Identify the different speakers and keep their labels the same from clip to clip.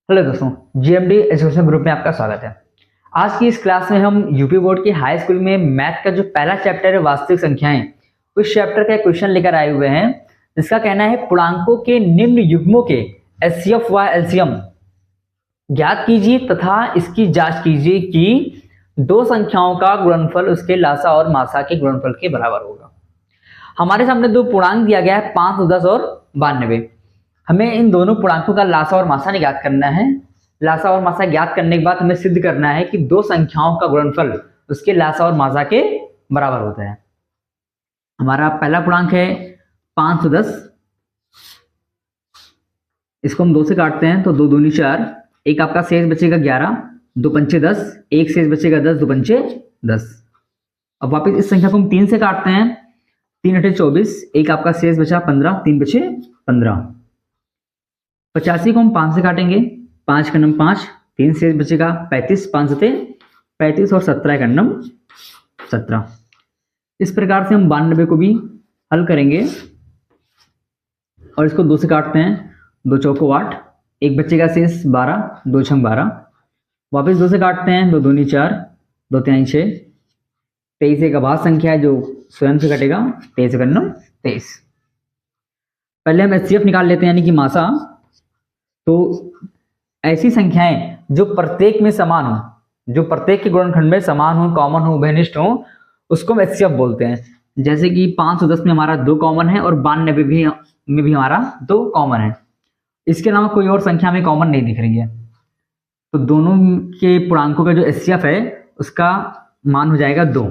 Speaker 1: Hello दोस्तों, GMD education group में आपका स्वागत है। आज की इस क्लास में हम यूपी बोर्ड की हाई स्कूल में मैथ का जो पहला चैप्टर है वास्तविक संख्याएं, उस चैप्टर का एक क्वेश्चन लेकर आए हुए हैं जिसका कहना है पूर्णांकों के निम्न युग्मों के एचसीएफ व एलसीएम ज्ञात कीजिए तथा इसकी जांच कीजिए कि दो संख्याओं का गुणनफल उसके लासा और मासा के गुणनफल के बराबर होगा। हमारे सामने दो पूर्णांक दिया गया है 5, 10 और 92। हमें इन दोनों पूर्णांकों का लासा और मासा ज्ञात करना है। लासा और मासा ज्ञात करने के बाद हमें सिद्ध करना है कि दो संख्याओं का गुणनफल उसके लासा और मासा के बराबर होता है। हमारा पहला पूर्णांक है 510। इसको हम 2 से काटते हैं तो 2 दूनी 4, एक आपका शेष बचेगा 11, 2 पंचे 10, एक शेष बचेगा 10, 2 पंचे 10। अब वापस इस संख्या को हम 3 से काटते हैं, 3 अठे 24, एक आपका शेष बचा 15, 3 बचे 15। 85 को हम 5 से काटेंगे, 5 का नम 5, 3 शेष बचेगा 35, 5 सते 35 और 17 का नम 17। इस प्रकार से हम 92 को भी हल करेंगे और इसको 2 से काटते हैं, 2 चौको 8, एक बचेगा शेष 12, 2 छंग 12। वापस 2 से काटते हैं, 2 दूनी 4, 2 तिहाई 6, 23 एक अभाज्य संख्या है जो स्वयं से कटेगा, 23 का नम 23। पहले हम एचसीएफ निकाल लेते हैं यानी कि मासा। तो ऐसी संख्याएं जो प्रत्येक में समान हो, जो प्रत्येक के गुणनखंड में समान हो, कॉमन हो, उभयनिष्ठ हो, उसको हम एचसीएफ बोलते हैं। जैसे कि 510 में हमारा 2 कॉमन है और 92 में भी हमारा 2 कॉमन है। इसके अलावा कोई और संख्या में कॉमन नहीं दिख रही है, तो दोनों के पूर्णांकों का जो एचसीएफ है उसका मान हो जाएगा 2।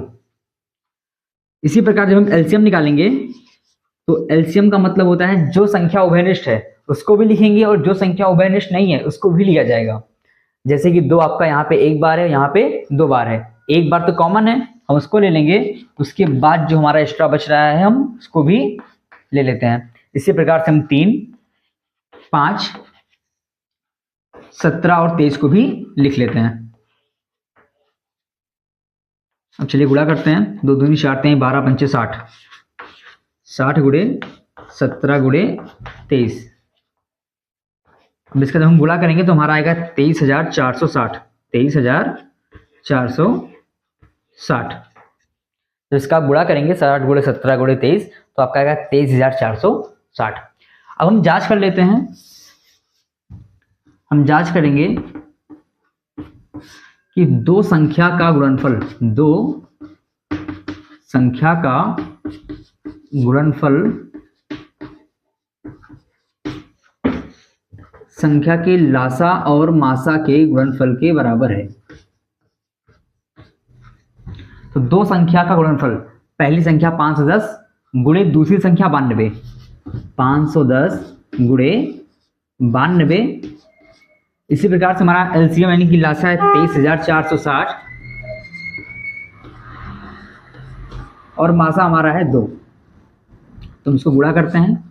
Speaker 1: इसी प्रकार जब हम एलसीएम निकालेंगे तो एलसीएम का मतलब होता है जो संख्या उभयनिष्ठ है उसको भी लिखेंगे और जो संख्या उभयनिष्ठ नहीं है उसको भी लिया जाएगा। जैसे कि 2 आपका यहाँ पे 1 बार है, यहाँ पे 2 बार है। 1 बार तो कॉमन है, हम उसको ले लेंगे, उसके बाद जो हमारा एक्स्ट्रा बच रहा है हम उसको भी ले लेते हैं। इसी प्रकार से हम 3, 5, 17 और 23 को भी लिख लेते हैं। अब चलिए गुणा करते हैं, 2 दूनी 4 हैं, 12 पंचे 60, 60 गुणे 17 गुणे 23। अब इसका जब हम गुणा करेंगे तो हमारा आएगा 23,460, 23,460। तो इसका गुणा करेंगे 60 गुणे 17 गुणे 23 तो आपका आएगा 23,460। अब हम जांच कर लेते हैं। हम जांच करेंगे कि दो संख्या का गुणनफल, दो संख्या का गुणनफल संख्या के लासा और मासा के गुणनफल के बराबर है। तो दो संख्या का गुणनफल, पहली संख्या 510 गुणे दूसरी संख्या 92, 510 गुणे 92। इसी प्रकार से हमारा एलसीएम यानी कि लासा है 23,460 और मासा हमारा है 2। तो हम इसको गुणा करते हैं,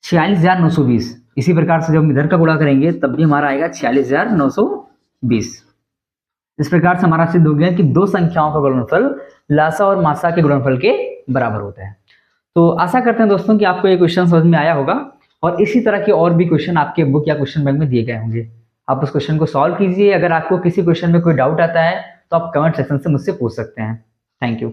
Speaker 1: 46,920। इसी प्रकार से जब हम इधर का गुणा करेंगे तब भी हमारा आएगा 46,920। इस प्रकार से हमारा सिद्ध हो गया कि दो संख्याओं का गुणनफल लासा और मासा के गुणनफल के बराबर होता है। तो आशा करते हैं दोस्तों कि आपको ये क्वेश्चन समझ में आया होगा और इसी तरह के और भी क्वेश्चन आपके बुक या क्वेश्चन बैंक में दिए गए होंगे। आप उस क्वेश्चन को सॉल्व कीजिए। अगर आपको किसी क्वेश्चन में कोई डाउट आता है तो आप कमेंट सेक्शन से मुझसे पूछ सकते हैं। Thank you.